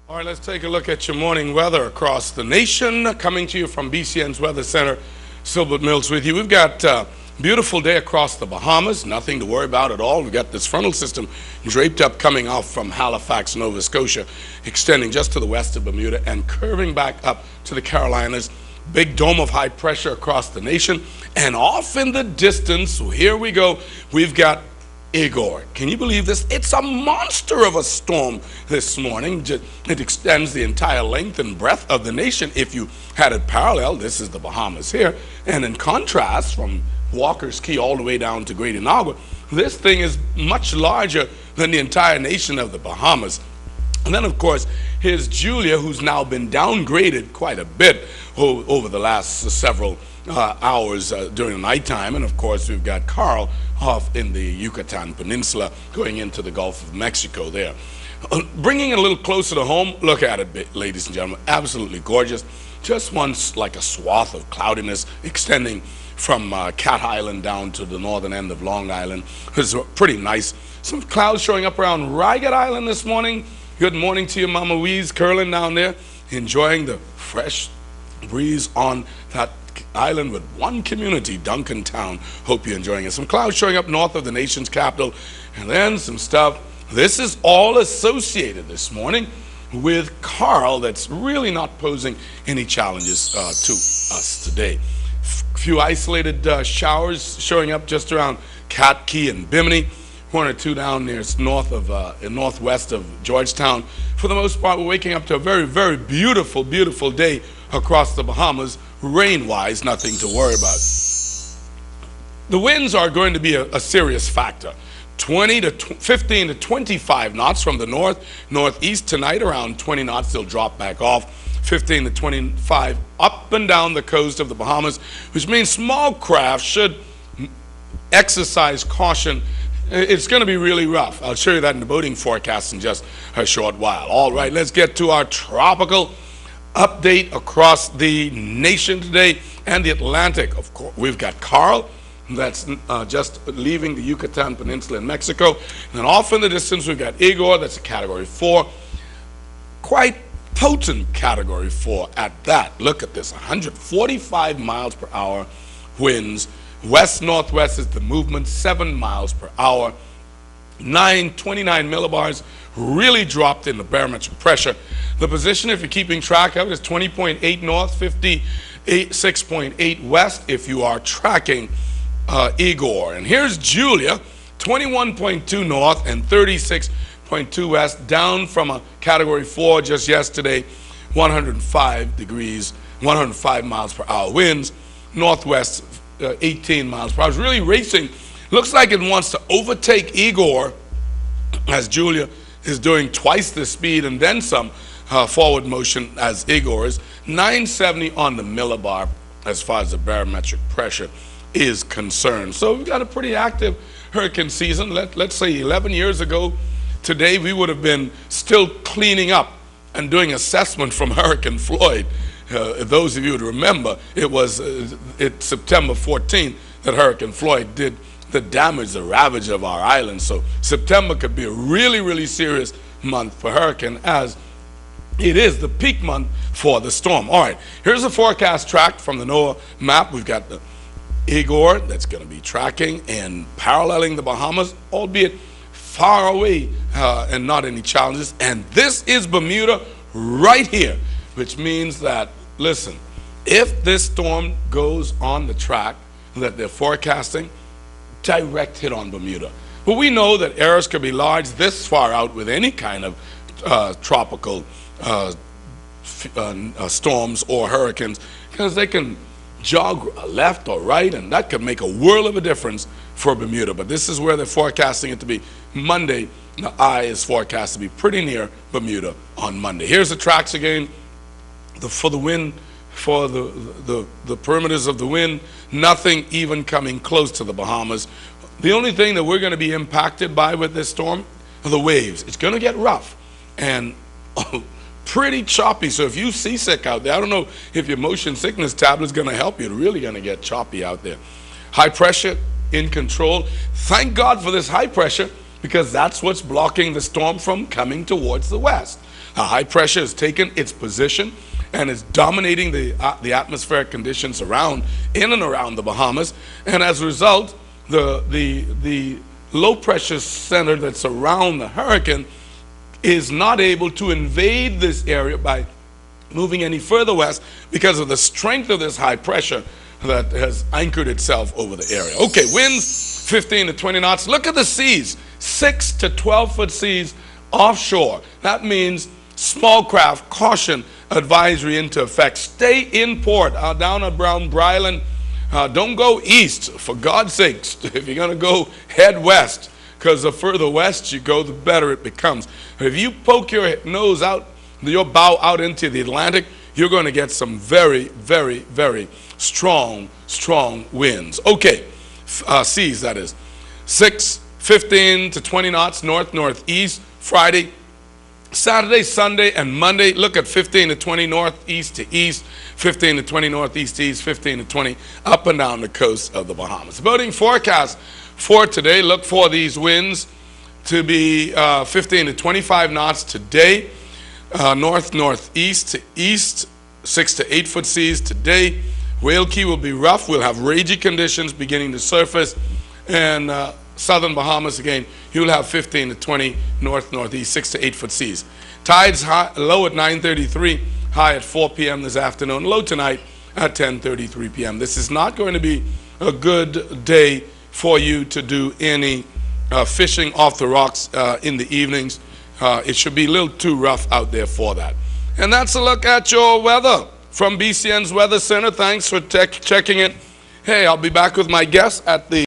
All right, let's take a look at your morning weather across the nation. Coming to you from BCN's Weather Center, Silbert Mills with you. We've got a beautiful day across the Bahamas. Nothing to worry about at all. We've got this frontal system draped up coming off from Halifax, Nova Scotia, extending just to the west of Bermuda and curving back up to the Carolinas. Big dome of high pressure across the nation. And off in the distance, so here we go, we've got Igor. Can you believe this? It's a monster of a storm this morning. It extends the entire length and breadth of the nation. If you had it parallel, this is the Bahamas here. And in contrast, from Walker's Key all the way down to Great Inagua, this thing is much larger than the entire nation of the Bahamas. And then, of course, here's Julia, who's now been downgraded quite a bit over the last several hours during the nighttime. And, of course, we've got Carl off in the Yucatan Peninsula going into the Gulf of Mexico there. Bringing it a little closer to home, look at it, ladies and gentlemen. Absolutely gorgeous. Just like a swath of cloudiness extending from Cat Island down to the northern end of Long Island. It's pretty nice. Some clouds showing up around Ragged Island this morning. Good morning to you, Mama Weeze, curling down there, enjoying the fresh breeze on that island with one community, Duncantown. Hope you're enjoying it. Some clouds showing up north of the nation's capital, and then some stuff. This is all associated this morning with Carl that's really not posing any challenges to us today. Few isolated showers showing up just around Cat Key and Bimini. One or two down near northwest of Georgetown. For the most part, we're waking up to a very, very beautiful, beautiful day across the Bahamas. Rain-wise, nothing to worry about. The winds are going to be a serious factor. 15 to 25 knots from the northeast tonight, around 20 knots. They'll drop back off. 15 to 25 up and down the coast of the Bahamas, which means small craft should exercise caution. It's going to be really rough. I'll show you that in the boating forecast in just a short while. All right, let's get to our tropical update across the nation today and the Atlantic. Of course, we've got Carl that's just leaving the Yucatan Peninsula in Mexico. And then off in the distance, we've got Igor, that's a Category 4. Quite potent Category 4 at that. Look at this, 145 miles per hour winds. West-northwest is the movement, 7 miles per hour. 29 millibars really dropped in the barometric pressure. The position, if you're keeping track of it, is 20.8 north, 56.8 west if you are tracking Igor. And here's Julia, 21.2 north and 36.2 west, down from a Category 4 just yesterday, 105 miles per hour winds. Northwest, 18 miles per hour. It's really racing. Looks like it wants to overtake Igor as Julia is doing twice the speed and then some forward motion as Igor is. 970 on the millibar as far as the barometric pressure is concerned. So we've got a pretty active hurricane season. Let's say 11 years ago today, we would have been still cleaning up and doing assessment from Hurricane Floyd. Those of you who remember, it's September 14th that Hurricane Floyd did the damage, the ravage of our island. So September could be a really, really serious month for hurricane, as it is the peak month for the storm. All right, here's a forecast track from the NOAA map. We've got the Igor that's going to be tracking and paralleling the Bahamas, albeit far away and not any challenges. And this is Bermuda right here, which means that, listen, if this storm goes on the track that they're forecasting, direct hit on Bermuda. But we know that errors could be large this far out with any kind of tropical storms or hurricanes, because they can jog left or right, and that could make a world of a difference for Bermuda. But this is where they're forecasting it to be. Monday, the eye is forecast to be pretty near Bermuda on Monday. Here's the tracks again. For the wind, for the perimeters of the wind, nothing even coming close to the Bahamas. The only thing that we're going to be impacted by with this storm are the waves. It's going to get rough and pretty choppy. So if you're seasick out there, I don't know if your motion sickness tablet is going to help you. It's really going to get choppy out there. High pressure in control. Thank God for this high pressure, because that's what's blocking the storm from coming towards the west. A high pressure has taken its position and is dominating the atmospheric conditions in and around the Bahamas, and as a result, the low pressure center that's around the hurricane is not able to invade this area by moving any further west because of the strength of this high pressure that has anchored itself over the area. Okay, winds 15 to 20 knots. Look at the seas, 6 to 12 foot seas offshore. That means small craft, caution advisory into effect. Stay in port down around Bryland. Don't go east, for God's sakes. If you're going to go, head west, because the further west you go, the better it becomes. If you poke your nose out, your bow out into the Atlantic, you're going to get some very, very, very strong winds. Okay, seas, that is. 15 to 20 knots, northeast. Friday, Saturday, Sunday, and Monday, look at 15 to 20 northeast to east, 15 to 20 northeast to east, 15 to 20 up and down the coast of the Bahamas. Boating forecast for today, look for these winds to be 15 to 25 knots today, northeast to east, 6 to 8 foot seas today. Whale Key will be rough. We'll have ragey conditions beginning to surface, and southern Bahamas again, you'll have 15 to 20 northeast, 6 to 8 foot seas. Tides low at 9:33, high at 4 p.m. this afternoon, low tonight at 10:33 p.m. This is not going to be a good day for you to do any fishing off the rocks in the evenings. It should be a little too rough out there for that. And that's a look at your weather from BCN's Weather Center. Thanks for checking it. Hey, I'll be back with my guests at the